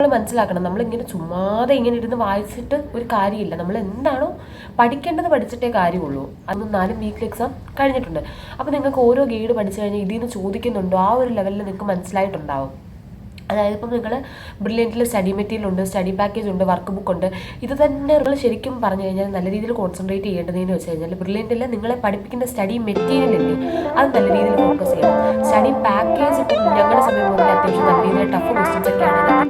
നമ്മൾ മനസ്സിലാക്കണം, നമ്മളിങ്ങനെ ചുമ്മാതെ ഇങ്ങനെ ഇരുന്ന് വായിച്ചിട്ട് ഒരു കാര്യമില്ല. നമ്മൾ എന്താണോ പഠിക്കേണ്ടത് പഠിച്ചിട്ടേ കാര്യമുള്ളൂ. അന്ന് 4 വീക്കിൽ എക്സാം കഴിഞ്ഞിട്ടുണ്ട്. അപ്പോൾ നിങ്ങൾക്ക് ഓരോ ഗൈഡ് പഠിച്ചു കഴിഞ്ഞാൽ ഇതിൽ നിന്ന് ചോദിക്കുന്നുണ്ടോ ആ ഒരു ലെവലിൽ നിങ്ങൾക്ക് മനസ്സിലായിട്ടുണ്ടാവും. അതായത് ഇപ്പം നിങ്ങൾ ബ്രില്യൻറ്റിൽ സ്റ്റഡി മെറ്റീരിയൽ ഉണ്ട്, സ്റ്റഡി പാക്കേജ് ഉണ്ട്, വർക്ക് ബുക്ക് ഉണ്ട്. ഇത് തന്നെ നിങ്ങൾ ശരിക്കും പറഞ്ഞു കഴിഞ്ഞാൽ നല്ല രീതിയിൽ കോൺസെൻട്രേറ്റ് ചെയ്യേണ്ടതെന്ന് വെച്ച് കഴിഞ്ഞാൽ ബ്രില്യൻറ്റിൽ നിങ്ങളെ പഠിപ്പിക്കുന്ന സ്റ്റഡി മെറ്റീരിയൽ ഇല്ലേ അത് നല്ല രീതിയിൽ ഫോക്കസ് ചെയ്യണം. സ്റ്റഡി പാക്കേജ് ഇപ്പം ഞങ്ങളുടെ സമയം മുതൽ അത്യാവശ്യം നല്ല രീതിയിൽ ടഫ് ക്വസ്റ്റ്യൻസ് ഒക്കെയാണ്.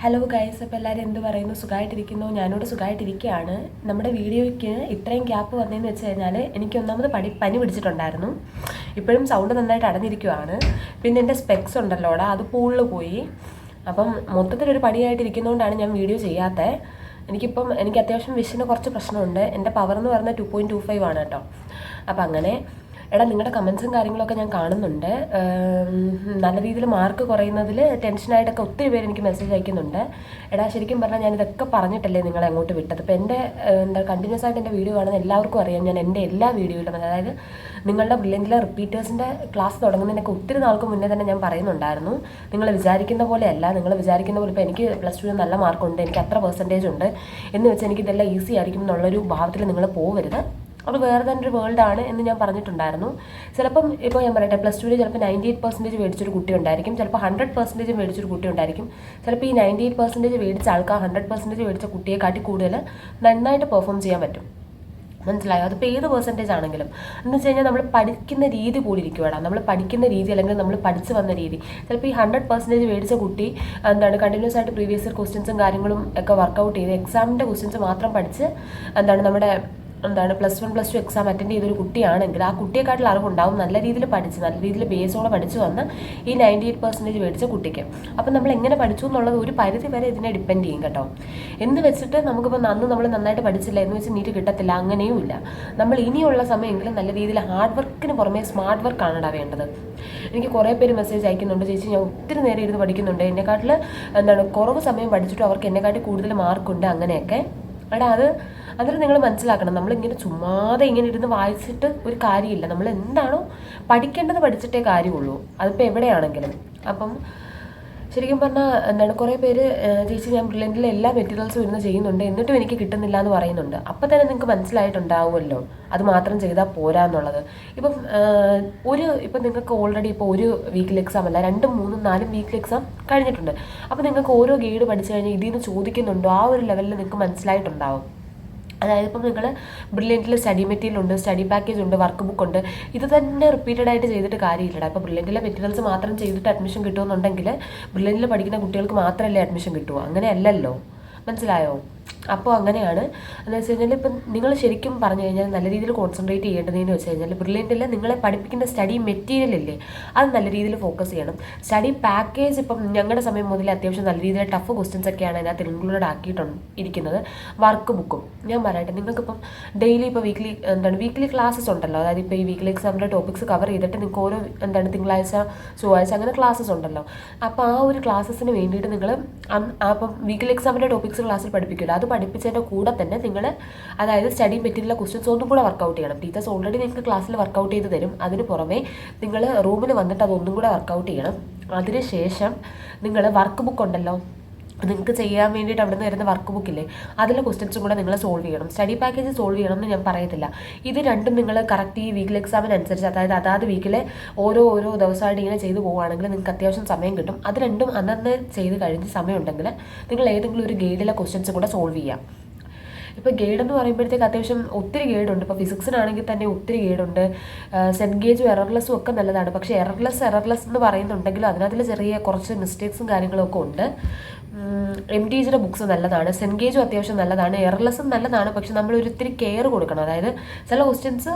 ഹലോ ഗൈസ്, അപ്പോൾ എല്ലാവരും എന്ത് പറയുന്നു? സുഖമായിട്ടിരിക്കുന്നു? ഞാനോട് സുഖമായിട്ടിരിക്കുകയാണ്. നമ്മുടെ വീഡിയോയ്ക്ക് ഇത്രയും ഗ്യാപ്പ് വന്നതെന്ന് വെച്ച് കഴിഞ്ഞാൽ എനിക്ക് ഒന്നാമത് പനി പിടിച്ചിട്ടുണ്ടായിരുന്നു. ഇപ്പോഴും സൗണ്ട് നന്നായിട്ട് അടഞ്ഞിരിക്കുവാണ്. പിന്നെ എൻ്റെ സ്പെക്സ് ഉണ്ടല്ലോ അത് പൂളിൽ പോയി. അപ്പം മൊത്തത്തിലൊരു പണിയായിട്ടിരിക്കുന്നതുകൊണ്ടാണ് ഞാൻ വീഡിയോ ചെയ്യാത്തത്. എനിക്ക് അത്യാവശ്യം വിഷന് കുറച്ച് പ്രശ്നമുണ്ട്. എൻ്റെ പവർ എന്ന് പറഞ്ഞാൽ 2.25 ആണ് കേട്ടോ. അപ്പം അങ്ങനെ നിങ്ങളുടെ കമൻസും കാര്യങ്ങളൊക്കെ ഞാൻ കാണുന്നുണ്ട്. നല്ല രീതിയിൽ മാർക്ക് കുറയുന്നതിൽ ടെൻഷനായിട്ടൊക്കെ ഒത്തിരി പേര് എനിക്ക് മെസ്സേജ് അയക്കുന്നുണ്ട്. ശരിക്കും പറഞ്ഞാൽ ഞാനിതൊക്കെ പറഞ്ഞിട്ടല്ലേ നിങ്ങളെ അങ്ങോട്ട് വിട്ടത്. ഇപ്പോൾ എൻ്റെ കണ്ടിന്യൂസ് ആയിട്ട് എൻ്റെ വീഡിയോ കാണുന്ന എല്ലാവർക്കും അറിയാം, ഞാൻ എൻ്റെ എല്ലാ വീഡിയോയിലും, അതായത് നിങ്ങളുടെ ബ്രില്യൻറ്റിലെ റിപ്പീറ്റേഴ്സിൻ്റെ ക്ലാസ് തുടങ്ങുന്നതിനൊക്കെ ഒത്തിരി നാൾക്ക് മുന്നേ തന്നെ ഞാൻ പറയുന്നുണ്ടായിരുന്നു. നിങ്ങൾ വിചാരിക്കുന്ന പോലെയല്ല. നിങ്ങൾ വിചാരിക്കുന്ന പോലെ ഇപ്പോൾ എനിക്ക് +2 നല്ല മാർക്കുണ്ട്, എനിക്ക് അത്ര പെർസെൻറ്റേജ് ഉണ്ട് എന്ന് വെച്ച് എനിക്കിതെല്ലാം ഈസി ആയിരിക്കും എന്നുള്ളൊരു ഭാവത്തിൽ നിങ്ങൾ പോകരുത്. അത് വേറെ തന്നെ ഒരു വേൾഡാണ് എന്ന് ഞാൻ പറഞ്ഞിട്ടുണ്ടായിരുന്നു. ചിലപ്പം ഇപ്പോൾ ഞാൻ പറയട്ടെ, +2 ചിലപ്പോൾ 98% മേടിച്ചൊരു കുട്ടി ഉണ്ടായിരിക്കും, ചിലപ്പോൾ 100% മേടിച്ചൊരു കുട്ടി ഉണ്ടായിരിക്കും. ചിലപ്പോൾ ഈ 98% മേടിച്ച ആൾക്കാർ 100% മേടിച്ച കുട്ടിയെക്കാട്ടി കൂടുതൽ നന്നായിട്ട് പെർഫോം ചെയ്യാൻ പറ്റും. മനസ്സിലായോ? അതിപ്പോൾ ഏത് പെർസെൻറ്റേജ് ആണെങ്കിലും എന്ന് വെച്ച് കഴിഞ്ഞാൽ നമ്മൾ പഠിക്കുന്ന രീതി കൂടി ഇരിക്കുവാടാ. നമ്മൾ പഠിക്കുന്ന രീതി അല്ലെങ്കിൽ നമ്മൾ പഠിച്ചു വന്ന രീതി. ചിലപ്പോൾ ഈ 100% മേടിച്ച കുട്ടി കണ്ടിന്യൂസ് ആയിട്ട് പ്രീവിയസ് ഇയർ ക്വസ്റ്റ്യൻസും കാര്യങ്ങളും ഒക്കെ വർക്കൗട്ട് ചെയ്ത് എക്സാമിൻ്റെ ക്വസ്റ്റ്യൻസ് മാത്രം പഠിച്ച് നമ്മുടെ +1 +2 എക്സാം അറ്റൻഡ് ചെയ്തൊരു കുട്ടിയാണെങ്കിൽ ആ കുട്ടിയെക്കാട്ടിൽ അറിവുണ്ടാവും നല്ല രീതിയിൽ പഠിച്ച് നല്ല രീതിയിൽ ബേസോടെ പഠിച്ചു വന്ന് ഈ 98% മേടിച്ച കുട്ടിക്ക്. അപ്പം നമ്മൾ എങ്ങനെ പഠിച്ചു എന്നുള്ളത് ഒരു പരിധി വരെ ഇതിനെ ഡിപ്പെൻഡ് ചെയ്യും കേട്ടോ. എന്ന് വെച്ചിട്ട് നമുക്കിപ്പോൾ നമ്മൾ നന്നായിട്ട് പഠിച്ചില്ല എന്ന് വെച്ച് നീറ്റ് കിട്ടത്തില്ല, അങ്ങനെയും ഇല്ല. നമ്മൾ ഇനിയുള്ള സമയമെങ്കിലും നല്ല രീതിയിൽ ഹാർഡ് വർക്കിന് പുറമെ സ്മാർട്ട് വർക്കാണ് വേണ്ടത്. എനിക്ക് കുറേ പേര് മെസ്സേജ് അയക്കുന്നുണ്ട്, ചേച്ചി ഞാൻ ഒത്തിരി നേരം ഇരുന്ന് പഠിക്കുന്നുണ്ട്, എന്നെക്കാട്ടിൽ കുറവ് സമയം പഠിച്ചിട്ടും അവർക്ക് എന്നെക്കാട്ടിൽ കൂടുതൽ മാർക്കുണ്ട്, അങ്ങനെയൊക്കെ. അന്നേരം നിങ്ങൾ മനസ്സിലാക്കണം, നമ്മളിങ്ങനെ ചുമ്മാതെ ഇങ്ങനെ ഇരുന്ന് വായിച്ചിട്ട് ഒരു കാര്യമില്ല. നമ്മൾ എന്താണോ പഠിക്കേണ്ടത് പഠിച്ചിട്ടേ കാര്യമുള്ളൂ, അതിപ്പോൾ എവിടെയാണെങ്കിലും. അപ്പം ശരിക്കും പറഞ്ഞാൽ കുറേ പേര് ചേച്ചി ഞാൻ ബ്രില്യൻറ്റിലെ എല്ലാ മെറ്റീരിയൽസും ഇരുന്ന് ചെയ്യുന്നുണ്ട് എന്നിട്ടും എനിക്ക് കിട്ടുന്നില്ല എന്ന് പറയുന്നുണ്ട്. അപ്പം തന്നെ നിങ്ങൾക്ക് മനസ്സിലായിട്ടുണ്ടാവുമല്ലോ അത് മാത്രം ചെയ്താൽ പോരാ എന്നുള്ളത്. ഇപ്പം നിങ്ങൾക്ക് ഓൾറെഡി ഇപ്പോൾ ഒരു വീക്കിൽ എക്സാം അല്ല, 2, 3, 4 വീക്കിൽ എക്സാം കഴിഞ്ഞിട്ടുണ്ട്. അപ്പോൾ നിങ്ങൾക്ക് ഓരോ ഗൈഡ് പഠിച്ചു കഴിഞ്ഞാൽ ഇതിൽ നിന്ന് ചോദിക്കുന്നുണ്ടോ ആ ഒരു ലെവലിൽ നിങ്ങൾക്ക് മനസ്സിലായിട്ടുണ്ടാവും. അതായത് ഇപ്പം നിങ്ങൾ ബ്രില്യൻറ്റിൽ സ്റ്റഡി മെറ്റീരിയൽ ഉണ്ട്, സ്റ്റഡി പാക്കേജ് ഉണ്ട്, വർക്ക് ബുക്ക് ഉണ്ട്. ഇത് തന്നെ റിപ്പീറ്റഡ് ആയിട്ട് ചെയ്തിട്ട് കാര്യമില്ലടാ. ഇപ്പോൾ ബ്രില്യൻറ്റിലെ മെറ്റീരിയൽസ് മാത്രം ചെയ്തിട്ട് അഡ്മിഷൻ കിട്ടുമെന്നുണ്ടെങ്കിൽ ബ്രില്യൻറ്റിൽ പഠിക്കുന്ന കുട്ടികൾക്ക് മാത്രമല്ലേ അഡ്മിഷൻ കിട്ടുമോ? അങ്ങനെയല്ലല്ലോ. മനസ്സിലായോ? അപ്പോൾ അങ്ങനെയാണ്. എന്ന് വെച്ച് കഴിഞ്ഞാൽ ഇപ്പം നിങ്ങൾ ശരിക്കും പറഞ്ഞു കഴിഞ്ഞാൽ നല്ല രീതിയിൽ കോൺസെൻട്രേറ്റ് ചെയ്യേണ്ടതെന്ന് വെച്ച് കഴിഞ്ഞാൽ ബ്രില്യൻറ്റിൽ നിങ്ങളെ പഠിപ്പിക്കുന്ന സ്റ്റഡി മെറ്റീരിയൽ ഇല്ലേ അത് നല്ല രീതിയിൽ ഫോക്കസ് ചെയ്യണം. സ്റ്റഡി പാക്കേജ് ഇപ്പം ഞങ്ങളുടെ സമയം മുതൽ അത്യാവശ്യം നല്ല രീതിയിൽ ടഫ് ക്വസ്റ്റ്യൻസ് ഒക്കെയാണ് അതിനകത്ത് ഇൻക്ലൂഡഡ് ആക്കിയിട്ടിരിക്കുന്നത്. വർക്ക് ബുക്കും ഞാൻ പറയട്ടെ, നിങ്ങൾക്കിപ്പം ഡെയിലി ഇപ്പോൾ വീക്ക്ലി ക്ലാസ്സസ് ഉണ്ടല്ലോ. അതായത് ഇപ്പോൾ ഈ വീക്ക്ലി എക്സാമിൻ്റെ ടോപ്പിക്സ് കവർ ചെയ്തിട്ട് നിങ്ങൾക്ക് ഓരോ തിങ്കളാഴ്ച ചൊവ്വാഴ്ച അങ്ങനെ ക്ലാസ്സസ് ഉണ്ടല്ലോ. അപ്പോൾ ആ ഒരു ക്ലാസ്സസിന് വേണ്ടിയിട്ട് നിങ്ങൾ അപ്പം വീക്ക്ലി എക്സാമിൻ്റെ ടോപ്പിക്സ് ക്ലാസ്സിൽ പഠിപ്പിക്കില്ല, അത് പഠിപ്പിച്ചതിൻ്റെ കൂടെ തന്നെ നിങ്ങൾ അതായത് സ്റ്റഡി മെറ്റീരിയൽ ക്വസ്റ്റ്യൻസ് ഒന്നും കൂടെ വർക്കൗട്ട് ചെയ്യണം. ടീച്ചേഴ്സ് ഓൾറെഡി നിങ്ങൾക്ക് ക്ലാസ്സിൽ വർക്കൗട്ട് ചെയ്ത് തരും. അതിന് പുറമെ നിങ്ങൾ റൂമിൽ വന്നിട്ട് അതൊന്നും കൂടെ വർക്കൗട്ട് ചെയ്യണം. അതിനുശേഷം നിങ്ങൾ വർക്ക് ബുക്ക് ഉണ്ടല്ലോ, നിങ്ങൾക്ക് ചെയ്യാൻ വേണ്ടിയിട്ട് അവിടെ നിന്ന് വരുന്ന വർക്ക് ബുക്കില്ലേ അതിലെ ക്വസ്റ്റ്യൻസും കൂടെ നിങ്ങൾ സോൾവ് ചെയ്യണം. സ്റ്റഡി പാക്കേജ് സോൾവ് ചെയ്യണം എന്ന് ഞാൻ പറയത്തില്ല. ഇത് രണ്ടും നിങ്ങൾ കറക്റ്റ് ഈ വീക്കിൽ എക്സാമിനനുസരിച്ച് അതായത് വീക്കിലെ ഓരോ ദിവസമായിട്ട് ഇങ്ങനെ ചെയ്തു പോവുകയാണെങ്കിൽ നിങ്ങൾക്ക് അത്യാവശ്യം സമയം കിട്ടും. അത് രണ്ടും അന്നന്ന് ചെയ്ത് കഴിഞ്ഞ് സമയമുണ്ടെങ്കിൽ നിങ്ങൾ ഏതെങ്കിലും ഒരു ഗൈഡിലെ ക്വസ്റ്റ്യൻസും കൂടെ സോൾവ് ചെയ്യാം. ഇപ്പോൾ ഗൈഡ് എന്ന് പറയുമ്പോഴത്തേക്ക് അത്യാവശ്യം ഒത്തിരി ഗൈഡുണ്ട്. ഇപ്പോൾ ഫിസിക്സിനാണെങ്കിൽ തന്നെ ഒത്തിരി ഗൈഡുണ്ട്. സെൻറ്റ് ഗേജും എറർലെസ്സും ഒക്കെ നല്ലതാണ്. പക്ഷേ എറർലെസ് എന്ന് പറയുന്നുണ്ടെങ്കിലും അതിനകത്തിൽ ചെറിയ കുറച്ച് മിസ്റ്റേക്സും കാര്യങ്ങളൊക്കെ ഉണ്ട്. MTGയുടെ ബുക്സ് നല്ലതാണ്, സെൻറ്റ് ഗേജും അത്യാവശ്യം നല്ലതാണ്, എറർലെസ്സും നല്ലതാണ്. പക്ഷെ നമ്മൾ ഒത്തിരി കെയർ കൊടുക്കണം. അതായത് ചില ക്വസ്റ്റ്യൻസ്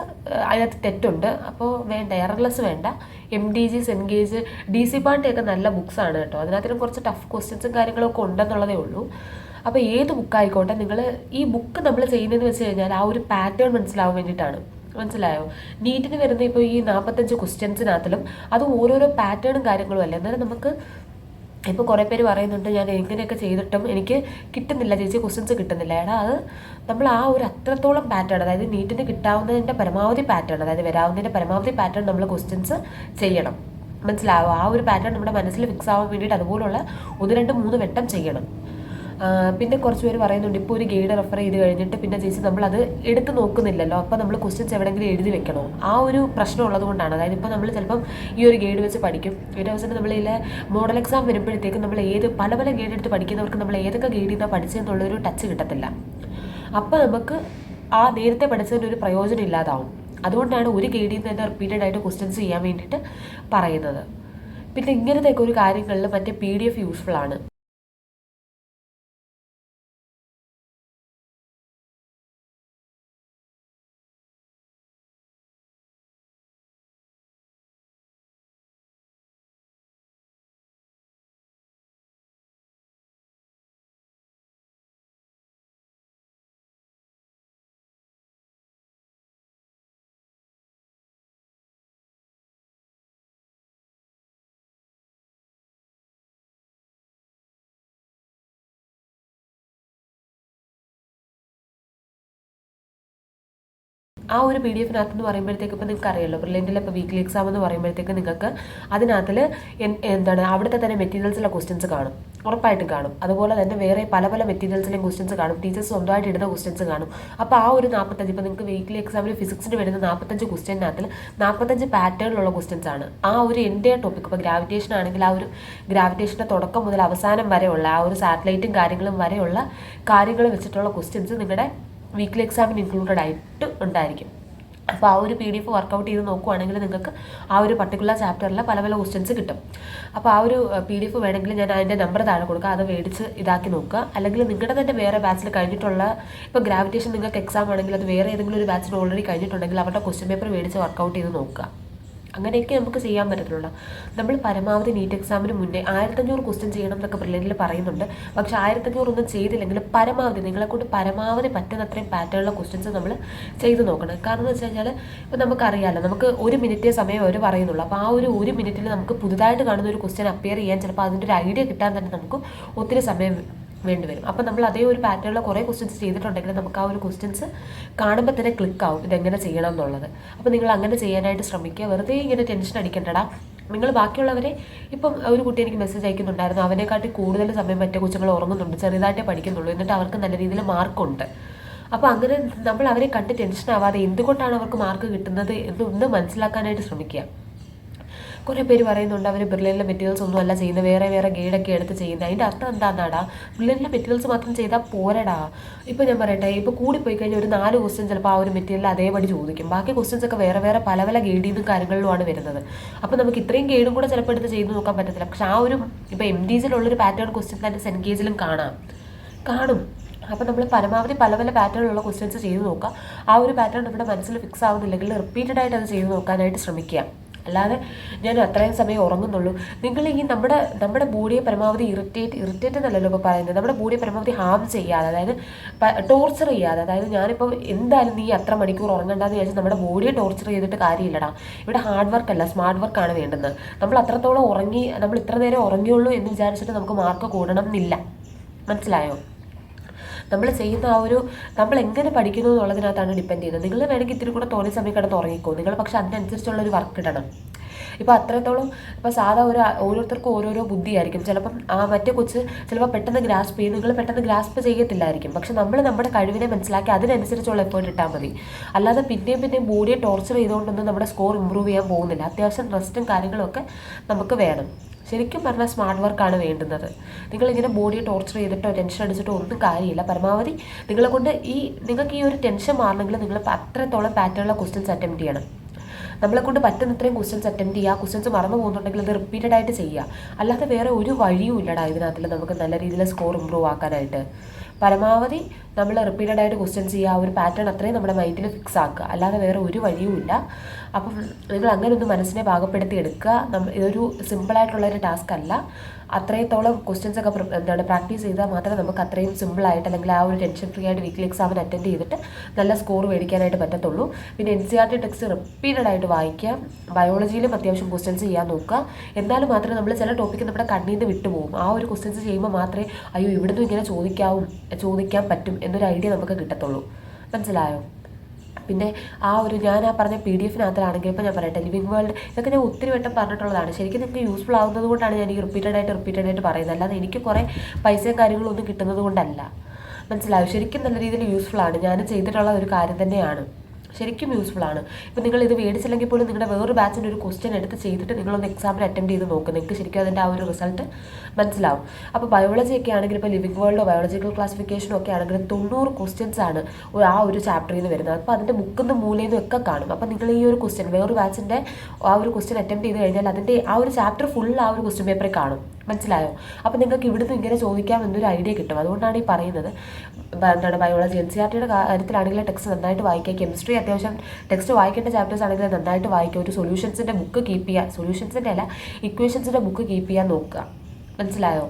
അതിനകത്ത് തെറ്റുണ്ട്, അപ്പോൾ വേണ്ട, എറർലെസ് വേണ്ട. MTG, സെൻറ്റ് ഗേജ്, DC പാണ്ടിയൊക്കെ നല്ല ബുക്സാണ് കേട്ടോ. അതിനകത്തിനും കുറച്ച് ടഫ് ക്വസ്റ്റ്യൻസും കാര്യങ്ങളൊക്കെ ഉണ്ടെന്നുള്ളതേ ഉള്ളൂ. അപ്പോൾ ഏത് ബുക്കായിക്കോട്ടെ, നിങ്ങൾ ഈ ബുക്ക് നമ്മൾ ചെയ്യുന്നതെന്ന് വെച്ച് കഴിഞ്ഞാൽ ആ ഒരു പാറ്റേൺ മനസ്സിലാവാൻ വേണ്ടിയിട്ടാണ്. മനസ്സിലായോ? നീറ്റിന് വരുന്ന ഇപ്പോൾ ഈ 45 ക്വസ്റ്റ്യൻസിനകത്തിലും അത് ഓരോരോ പാറ്റേണും കാര്യങ്ങളും അല്ലേ. അന്നേരം നമുക്ക് ഇപ്പോൾ കുറേ പേര് പറയുന്നുണ്ട് ഞാൻ എങ്ങനെയൊക്കെ ചെയ്തിട്ടും എനിക്ക് കിട്ടുന്നില്ല ചേച്ചി, ക്വസ്റ്റ്യൻസ് കിട്ടുന്നില്ല. എടാ അത് നമ്മൾ ആ ഒരു അത്രത്തോളം പാറ്റേൺ, അതായത് നീറ്റിന് കിട്ടാവുന്നതിൻ്റെ പരമാവധി പാറ്റേൺ, അതായത് വരാവുന്നതിൻ്റെ പരമാവധി പാറ്റേൺ നമ്മൾ ക്വസ്റ്റ്യൻസ് ചെയ്യണം. മനസ്സിലാവും? ആ ഒരു പാറ്റേൺ നമ്മുടെ മനസ്സിൽ ഫിക്സ് ആവാൻ വേണ്ടിയിട്ട് അതുപോലുള്ള 1, 2, 3 വട്ടം ചെയ്യണം. പിന്നെ കുറച്ച് പേര് പറയുന്നുണ്ട് ഇപ്പോൾ ഒരു ഗൈഡ് റെഫർ ചെയ്ത് കഴിഞ്ഞിട്ട് പിന്നെ ചേച്ചി നമ്മളത് എടുത്ത് നോക്കുന്നില്ലല്ലോ, അപ്പോൾ നമ്മൾ ക്വസ്റ്റ്യൻസ് എവിടെയെങ്കിലും എഴുതി വെക്കണോ? ആ ഒരു പ്രശ്നം ഉള്ളത് കൊണ്ടാണ്. അതായത് ഇപ്പോൾ നമ്മൾ ചിലപ്പം ഈ ഒരു ഗൈഡ് വെച്ച് പഠിക്കും, ഒരു അവസരം നമ്മളിൽ മോഡൽ എക്സാം വരുമ്പോഴത്തേക്കും നമ്മൾ പല പല ഗൈഡ് എടുത്ത് പഠിക്കുന്നവർക്ക് നമ്മൾ ഏതൊക്കെ ഗൈഡിൽ നിന്നാണ് പഠിച്ചതെന്നുള്ളൊരു ടച്ച് കിട്ടത്തില്ല. അപ്പോൾ നമുക്ക് ആ നേരത്തെ പഠിച്ചതിനൊരു പ്രയോജനം ഇല്ലാതാവും. അതുകൊണ്ടാണ് ഒരു ഗൈഡിൽ നിന്ന് തന്നെ റിപ്പീറ്റഡ് ആയിട്ട് ക്വസ്റ്റ്യൻസ് ചെയ്യാൻ വേണ്ടിയിട്ട് പറയുന്നത്. പിന്നെ ഇങ്ങനത്തെയൊക്കെ ഒരു കാര്യങ്ങളിൽ മറ്റേ PDF യൂസ്ഫുൾ ആണ്. ആ ഒരു PDF എന്ന് പറയുമ്പോഴത്തേക്ക് ഇപ്പോൾ നിങ്ങൾക്ക് അറിയാമല്ലോ, ബ്രില്യൻറ്റിൽ ഇപ്പോൾ വീക്ക്ലി എക്സാം എന്ന് പറയുമ്പോഴത്തേക്ക് നിങ്ങൾക്ക് അതിനകത്തിൽ എന്താണ് അവിടുത്തെ തന്നെ മെറ്റീരിയൽസിലെ ക്വസ്റ്റ്യൻസ് കാണും, ഉറപ്പായിട്ടും കാണും. അതുപോലെ തന്നെ വേറെ പല പല മെറ്റീരിയൽസിലെയും ക്വസ്റ്റ്യൻസ് കാണും, ടീച്ചേഴ്സ് സ്വന്തമായിട്ട് ഇടുന്ന ക്വസ്റ്റ്യൻസ് കാണും. അപ്പോൾ ആ ഒരു 45, ഇപ്പോൾ നിങ്ങൾക്ക് വീക്ക്ലി എക്സാമിൽ ഫിസിക്സിന് വരുന്ന 45 ക്വസ്റ്റ്യനകത്തിൽ 45 പാറ്റേണിലുള്ള ക്വസ്റ്റ്യൻസ് ആണ്. ആ ഒരു എൻ്റെ ടോപ്പിക് ഇപ്പോൾ ഗ്രാവിറ്റേഷൻ ആണെങ്കിൽ ആ ഒരു ഗ്രാവിറ്റേഷൻ്റെ തുടക്കം മുതൽ അവസാനം വരെയുള്ള ആ ഒരു സാറ്റലൈറ്റും കാര്യങ്ങളും വരെയുള്ള കാര്യങ്ങൾ വെച്ചിട്ടുള്ള ക്വസ്റ്റ്യൻസ് നിങ്ങളുടെ വീക്ക്ലി എക്സാമിന് ഇൻക്ലൂഡഡ് ആയിട്ട് ഉണ്ടായിരിക്കും. അപ്പോൾ ആ ഒരു PDF വർക്കൗട്ട് ചെയ്ത് നോക്കുവാണെങ്കിൽ നിങ്ങൾക്ക് ആ ഒരു പർട്ടിക്കുലർ ചാപ്റ്ററിലെ പല പല ക്വസ്റ്റ്യൻസ് കിട്ടും. അപ്പോൾ ആ ഒരു PDF വേണമെങ്കിൽ ഞാൻ അതിൻ്റെ നമ്പർ താഴെ കൊടുക്കുക, അത് മേടിച്ച് ഇതാക്കി നോക്കുക. അല്ലെങ്കിൽ നിങ്ങളുടെ തന്നെ വേറെ ബാച്ചിൽ കഴിഞ്ഞിട്ടുള്ള, ഇപ്പോൾ ഗ്രാവിറ്റേഷൻ നിങ്ങൾക്ക് എക്സാം ആണെങ്കിൽ അത് വേറെ ഏതെങ്കിലും ഒരു ബാച്ചിൽ ഓൾറെഡി കഴിഞ്ഞിട്ടുണ്ടെങ്കിൽ അവരുടെ ക്വസ്റ്റ്യൻ പേപ്പർ മേടിച്ച് വർക്കൗട്ട് ചെയ്ത് നോക്കുക. അങ്ങനെയൊക്കെ നമുക്ക് ചെയ്യാൻ പറ്റത്തുള്ളൂ. നമ്മൾ പരമാവധി നീറ്റ് എക്സാമിന് മുന്നേ 1500 ക്വസ്റ്റ്യൻ ചെയ്യണം എന്നൊക്കെ ബ്രില്യൻറ്റിൽ പറയുന്നുണ്ട്. പക്ഷേ 1500 ഒന്നും ചെയ്തില്ലെങ്കിൽ പരമാവധി നിങ്ങളെക്കൊണ്ട് പരമാവധി പറ്റുന്നത്രയും പാറ്റേണുള്ള ക്വസ്റ്റ്യൻസ് നമ്മൾ ചെയ്ത് നോക്കണം. കാരണം എന്ന് വെച്ച് കഴിഞ്ഞാൽ ഇപ്പോൾ നമുക്കറിയാമല്ലോ, നമുക്ക് 1 മിനിറ്റേ സമയം അവർ പറയുന്നുള്ളൂ. അപ്പോൾ ആ ഒരു 1 മിനിറ്റിൽ നമുക്ക് പുതുതായിട്ട് കാണുന്ന ഒരു ക്വസ്റ്റ്യൻ അപ്പിയർ ചെയ്യാൻ ചിലപ്പോൾ അതിൻ്റെ ഒരു ഐഡിയ കിട്ടാൻ തന്നെ നമുക്ക് ഒത്തിരി സമയം വേണ്ടിവരും. അപ്പോൾ നമ്മൾ അതേ ഒരു പാറ്റേണിൽ കുറേ ക്വസ്റ്റ്യൻസ് ചെയ്തിട്ടുണ്ടെങ്കിൽ നമുക്ക് ആ ഒരു ക്വസ്റ്റ്യൻസ് കാണുമ്പോൾ തന്നെ ക്ലിക്കാവും ഇതെങ്ങനെ ചെയ്യണം എന്നുള്ളത്. അപ്പോൾ നിങ്ങൾ അങ്ങനെ ചെയ്യാനായിട്ട് ശ്രമിക്കുക. വെറുതെ ഇങ്ങനെ ടെൻഷൻ അടിക്കണ്ടടാ. നിങ്ങൾ ബാക്കിയുള്ളവരെ, ഇപ്പം ഒരു കുട്ടി എനിക്ക് മെസ്സേജ് അയക്കുന്നുണ്ടായിരുന്നു, അവനെക്കാട്ടി കൂടുതൽ സമയം മറ്റേ കൊച്ചുങ്ങൾ ഉറങ്ങുന്നുണ്ട്, ചെറുതായിട്ടേ പഠിക്കുന്നുള്ളൂ, എന്നിട്ട് അവർക്ക് നല്ല രീതിയിൽ മാർക്കുണ്ട്. അപ്പോൾ അങ്ങനെ നമ്മൾ അവരെ കണ്ട് ടെൻഷൻ ആവാതെ എന്തുകൊണ്ടാണ് അവർക്ക് മാർക്ക് കിട്ടുന്നത് എന്നൊന്ന് മനസ്സിലാക്കാനായിട്ട് ശ്രമിക്കുക. കുറേ പേര് പറയുന്നുണ്ട് അവർ ബ്രില്യൻറ്റിലെ മെറ്റീരിയൽസ് ഒന്നും അല്ല ചെയ്യുന്നത്, വേറെ വേറെ ഗൈഡൊക്കെ എടുത്ത് ചെയ്യുന്നത്. അതിൻ്റെ അർത്ഥം എന്താണെന്നാടാ? ബ്രില്യൻറ്റിലെ മെറ്റീരിയൽസ് മാത്രം ചെയ്താൽ പോരടാ. ഇപ്പോൾ ഞാൻ പറയട്ടെ, ഇപ്പോൾ കൂടിപ്പോയി കഴിഞ്ഞാൽ ഒരു 4 ക്വസ്റ്റ്യൻ ചിലപ്പോൾ ആ ഒരു മെറ്റീരിയൽ അതേപടി ചോദിക്കും. ബാക്കി ക്വസ്റ്റ്യൻസ് ഒക്കെ വേറെ വേറെ പല പല ഗൈഡിൽ നിന്നും കാര്യങ്ങളിലുമാണ് വരുന്നത്. അപ്പോൾ നമുക്ക് ഇത്രയും ഗൈഡും കൂടെ ചിലപ്പോൾ എടുത്ത് ചെയ്ത് നോക്കാൻ പറ്റത്തില്ല. പക്ഷേ ആ ഒരു ഇപ്പോൾ MDസിലുള്ളൊരു പാറ്റേൺ ക്വസ്റ്റ്യൻ തന്നെ സെൻഗേജിലും കാണും. അപ്പോൾ നമ്മൾ പരമാവധി പല പല പാറ്റേണിലുള്ള ക്വസ്റ്റ്യൻസ് ചെയ്ത് നോക്കുക. ആ ഒരു പാറ്റേൺ നമ്മുടെ മനസ്സിൽ ഫിക്സ് ആവുന്നില്ലെങ്കിൽ റിപ്പീറ്റഡ് ആയിട്ട് അത് ചെയ്ത് നോക്കാനായിട്ട് ശ്രമിക്കുക. അല്ലാതെ ഞാൻ അത്രയും സമയം ഉറങ്ങുന്നുള്ളൂ. നിങ്ങൾ ഈ നമ്മുടെ ബോഡിയെ പരമാവധി ഇറിറ്റേറ്റ് എന്നല്ലല്ലോ ഇപ്പോൾ പറയുന്നത്, നമ്മുടെ ബോഡിയെ പരമാവധി ഹാം ചെയ്യാതെ, അതായത് ടോർച്ചർ ചെയ്യാതെ, അതായത് ഞാനിപ്പോൾ എന്തായാലും നീ അത്ര മണിക്കൂർ ഉറങ്ങണ്ടെന്ന് വിചാരിച്ച് നമ്മുടെ ബോഡിയെ ടോർച്ചർ ചെയ്തിട്ട് കാര്യമില്ലടാ. ഇവിടെ ഹാർഡ് വർക്കല്ല, സ്മാർട്ട് വർക്കാണ് വേണ്ടുന്നത്. നമ്മൾ അത്രത്തോളം നമ്മൾ ഇത്ര നേരം ഉറങ്ങിയുള്ളൂ എന്ന് വിചാരിച്ചിട്ട് നമുക്ക് മാർക്ക് കൂടണം എന്നില്ല. മനസ്സിലായോ? നമ്മൾ ചെയ്യുന്ന ആ ഒരു നമ്മൾ എങ്ങനെ പഠിക്കുന്നു എന്നുള്ളതിനകത്താണ് ഡിപ്പെൻഡ് ചെയ്യുന്നത്. നിങ്ങൾ വേണമെങ്കിൽ ഇത്തിരി കൂടെ തോന്നിയ സമയം കിടന്ന് ഉറങ്ങിക്കോ, നിങ്ങൾ പക്ഷെ അതിനനുസരിച്ചുള്ളൊരു വർക്ക് ഇടണം. ഇപ്പോൾ അത്രത്തോളം ഇപ്പോൾ ഓരോരുത്തർക്കും ഓരോരോ ബുദ്ധിയായിരിക്കും. ചിലപ്പം മറ്റേ കൊച്ച് ചിലപ്പോൾ പെട്ടെന്ന് ഗ്രാസ്പ് ചെയ്യും, നിങ്ങൾ പെട്ടെന്ന് ഗ്രാസ്പ് ചെയ്യത്തില്ലായിരിക്കും. പക്ഷെ നമ്മൾ നമ്മുടെ കഴിവിനെ മനസ്സിലാക്കി അതിനനുസരിച്ചുള്ള എഫേർട്ട് ഇട്ടാൽ മതി. അല്ലാതെ പിന്നെയും ബോഡിയെ ടോർച്ചർ ചെയ്തുകൊണ്ടൊന്നും നമ്മുടെ സ്കോർ ഇമ്പ്രൂവ് ചെയ്യാൻ പോകുന്നില്ല. അത്യാവശ്യം റെസ്റ്റും കാര്യങ്ങളൊക്കെ നമുക്ക് വേണം. ശരിക്കും പറഞ്ഞാൽ സ്മാർട്ട് വർക്കാണ് വേണ്ടുന്നത്. നിങ്ങളിങ്ങനെ ബോഡിയെ ടോർച്ചർ ചെയ്തിട്ടോ ടെൻഷൻ അടിച്ചിട്ടോ ഒന്നും കാര്യമില്ല. പരമാവധി നിങ്ങൾക്ക് ഈ ഒരു ടെൻഷൻ മാറണമെങ്കിൽ നിങ്ങൾ അത്രത്തോളം പാറ്റേണുള്ള ക്വസ്റ്റ്യൻസ് അറ്റംപ്റ്റ് ചെയ്യണം. നമ്മളെക്കൊണ്ട് പറ്റുന്നത്രയും ക്വസ്റ്റ്യൻസ് അറ്റംപ്റ്റ് ചെയ്യുക. ക്വസ്റ്റ്യൻസ് മറന്നു പോകുന്നുണ്ടെങ്കിൽ അത് റിപ്പീറ്റഡ് ആയിട്ട് ചെയ്യുക. അല്ലാതെ വേറെ ഒരു വഴിയും ഇല്ലടാ ഇതിനകത്തിൽ നമുക്ക് നല്ല രീതിയിൽ സ്കോർ ഇമ്പ്രൂവ് ആക്കാനായിട്ട്. പരമാവധി നമ്മൾ റിപ്പീറ്റഡ് ആയിട്ട് ക്വസ്റ്റ്യൻസ് ചെയ്യുക, ഒരു പാറ്റേൺ അത്രയും നമ്മുടെ മൈൻഡിൽ ഫിക്സ് ആക്കുക, അല്ലാതെ വേറെ ഒരു വഴിയുമില്ല. അപ്പം നിങ്ങൾ അങ്ങനെ ഒന്ന് മനസ്സിനെ പാകപ്പെടുത്തി എടുക്കുക. ഇതൊരു സിമ്പിളായിട്ടുള്ളൊരു ടാസ്ക് അല്ല. അത്രത്തോളം ക്വസ്റ്റ്യൻസ് ഒക്കെ പ്രാക്ടീസ് ചെയ്താൽ മാത്രമേ നമുക്ക് അത്രയും സിമ്പിളായിട്ട് അല്ലെങ്കിൽ ആ ഒരു ടെൻഷൻ ഫ്രീ ആയിട്ട് വീക്കിലി എക്സാമിന് അറ്റൻഡ് ചെയ്തിട്ട് നല്ല സ്കോർ മേടിക്കാനായിട്ട് പറ്റത്തുള്ളൂ. പിന്നെ NCERT ടെക്സ്റ്റ് റിപ്പീറ്റഡ് ആയിട്ട് വായിക്കുക. ബയോളജിയിലും അത്യാവശ്യം ക്വസ്റ്റ്യൻസ് ചെയ്യാൻ നോക്കുക. എന്നാലും മാത്രമേ നമ്മൾ ചില ടോപ്പിക്ക് നമ്മുടെ കണ്ണിൽ നിന്ന് വിട്ടുപോകും. ആ ഒരു ക്വസ്റ്റ്യൻസ് ചെയ്യുമ്പോൾ മാത്രമേ അയ്യോ ഇവിടുന്ന് ഇങ്ങനെ ചോദിക്കാൻ പറ്റും എന്നൊരു ഐഡിയ നമുക്ക് കിട്ടത്തുള്ളൂ. മനസ്സിലായോ? പിന്നെ ഞാൻ പറഞ്ഞ PDF-നകത്തിലാണെങ്കിൽ ഇപ്പോൾ ഞാൻ പറയട്ടെ, ലിവിങ് വേൾഡ് ഇതൊക്കെ ഞാൻ ഒത്തിരി വട്ടം പറഞ്ഞിട്ടുള്ളതാണ്. ശരിക്കും നിങ്ങൾക്ക് യൂസ്ഫുൾ ആവുന്നത് കൊണ്ടാണ് ഞാൻ ഈ റിപ്പീറ്റഡ് ആയിട്ട് പറയുന്നത്, അല്ലാതെ എനിക്ക് കുറേ പൈസയും കാര്യങ്ങളൊന്നും കിട്ടുന്നത് കൊണ്ടല്ല. മനസ്സിലായോ? ശരിക്കും നല്ല രീതിയിൽ യൂസ്ഫുൾ ആണ്. ഞാൻ ചെയ്തിട്ടുള്ള ഒരു കാര്യം തന്നെയാണ്, ശരിക്കും യൂസ്ഫുൾ ആണ്. ഇപ്പോൾ നിങ്ങൾ ഇത് മേടിച്ചില്ലെങ്കിൽ പോലും നിങ്ങളുടെ വേറൊരു ബാച്ചിൻ്റെ ഒരു ക്വസ്റ്റ്യൻ എടുത്ത് ചെയ്തിട്ട് നിങ്ങളൊന്ന് എക്സാമിന് അറ്റൻഡ് ചെയ്ത് നോക്കുക. നിങ്ങൾക്ക് ശരിക്കും അതിൻ്റെ ആ ഒരു റിസൾട്ട് മനസ്സിലാവും. അപ്പോൾ ബയോളജി ഒക്കെ ആണെങ്കിൽ ഇപ്പോൾ ലിവിങ് വേൾഡോ ബയോളജിക്കൽ ക്ലാസിഫിക്കേഷനോ ഒക്കെ ആണെങ്കിൽ 90 ക്വസ്റ്റ്യൻസ് ആണ് ആ ഒരു ചാപ്റ്ററിൽ നിന്ന് വരുന്നത്. അപ്പോൾ അതിൻ്റെ മുക്കുന്ന മൂലയിൽ ഒക്കെ കാണും. അപ്പോൾ നിങ്ങൾ ഈ ഒരു ക്വസ്റ്റ്യൻ വേറൊരു ബാച്ചിൻ്റെ ആ ഒരു ക്വസ്റ്റ്യൻ അറ്റൻഡ് ചെയ്ത് കഴിഞ്ഞാൽ അതിൻ്റെ ആ ഒരു ചാപ്റ്റർ ഫുൾ ആ ഒരു ക്വസ്റ്റ്യൻ പേപ്പറിൽ കാണും. മനസ്സിലായോ? അപ്പോൾ നിങ്ങൾക്ക് ഇവിടുന്ന് ഇങ്ങനെ ചോദിക്കാം എന്നൊരു ഐഡിയ കിട്ടും. അതുകൊണ്ടാണ് ഈ പറയുന്നത്. ബയോളജി NCERT കാര്യത്തിലാണെങ്കിൽ ടെക്സ്റ്റ് നന്നായിട്ട് വായിക്കുക. കെമിസ്ട്രി അത്യാവശ്യം ടെക്സ്റ്റ് വായിക്കേണ്ട ചാപ്റ്റേഴ്സ് ആണെങ്കിൽ നന്നായിട്ട് വായിക്കുക. ഒരു സൊല്യൂഷൻസിൻ്റെ ബുക്ക് കീപ്പ് ചെയ്യുക, സൊല്യൂഷൻസിൻ്റെ അല്ല ഇക്വേഷൻസിൻ്റെ ബുക്ക് കീപ്പ് ചെയ്യാൻ നോക്കുക. മനസ്സിലായോ?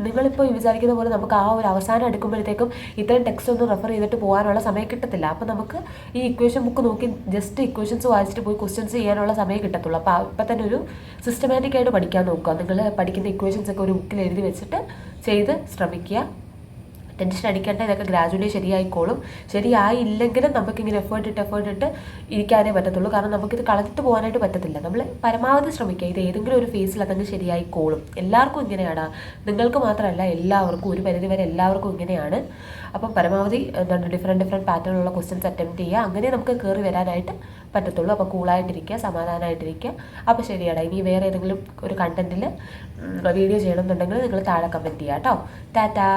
നിങ്ങളിപ്പോൾ വിചാരിക്കുന്ന പോലെ നമുക്ക് ആ ഒരു അവസാനം എടുക്കുമ്പോഴത്തേക്കും ഇത്രയും ടെക്സ്റ്റ് ഒന്നും റെഫർ ചെയ്തിട്ട് പോകാനുള്ള സമയം കിട്ടത്തില്ല. അപ്പോൾ നമുക്ക് ഈ ഇക്വേഷൻ ബുക്ക് നോക്കി ജസ്റ്റ് ഇക്വേഷൻസ് വായിച്ചിട്ട് പോയി ക്വസ്റ്റ്യൻസ് ചെയ്യാനുള്ള സമയം കിട്ടത്തുള്ളൂ. അപ്പോൾ ഇപ്പം തന്നെ ഒരു സിസ്റ്റമാറ്റിക്കായിട്ട് പഠിക്കാൻ നോക്കുക. നിങ്ങൾ പഠിക്കുന്ന ഇക്വേഷൻസ് ഒക്കെ ഒരു ബുക്കിൽ എഴുതി വെച്ചിട്ട് ചെയ്ത് ശ്രമിക്കുക. ടെൻഷൻ അടിക്കേണ്ട, ഇതൊക്കെ ഗ്രാജുവലി ശരിയായിക്കോളും. ശരിയായില്ലെങ്കിലും നമുക്കിങ്ങനെ എഫേർട്ട് ഇട്ട് ഇരിക്കാനേ പറ്റത്തുള്ളൂ. കാരണം നമുക്കിത് കളഞ്ഞിട്ട് പോകാനായിട്ട് പറ്റത്തില്ല. നമ്മൾ പരമാവധി ശ്രമിക്കുക. ഇത് ഏതെങ്കിലും ഒരു ഫേസിൽ അതങ്ങ് ശരിയായിക്കോളും. എല്ലാവർക്കും ഇങ്ങനെയാണ്, നിങ്ങൾക്ക് മാത്രമല്ല എല്ലാവർക്കും, ഒരു പരിധിവരെ എല്ലാവർക്കും ഇങ്ങനെയാണ്. അപ്പം പരമാവധി ഡിഫറെൻറ്റ് പാറ്റേണിലുള്ള ക്വസ്റ്റ്യൻസ് അറ്റംപ്റ്റ് ചെയ്യുക. അങ്ങനെ നമുക്ക് കയറി വരാനായിട്ട് പറ്റത്തുള്ളൂ. അപ്പോൾ കൂളായിട്ടിരിക്കുക, സമാധാനമായിട്ടിരിക്കുക. അപ്പോൾ ശരിയാടാ, ഇനി വേറെ ഏതെങ്കിലും ഒരു കണ്ടൻറ്റിൽ വീഡിയോ ചെയ്യണമെന്നുണ്ടെങ്കിൽ നിങ്ങൾ താഴെ കമൻറ്റ് ചെയ്യുക കേട്ടോ. ടാറ്റാ.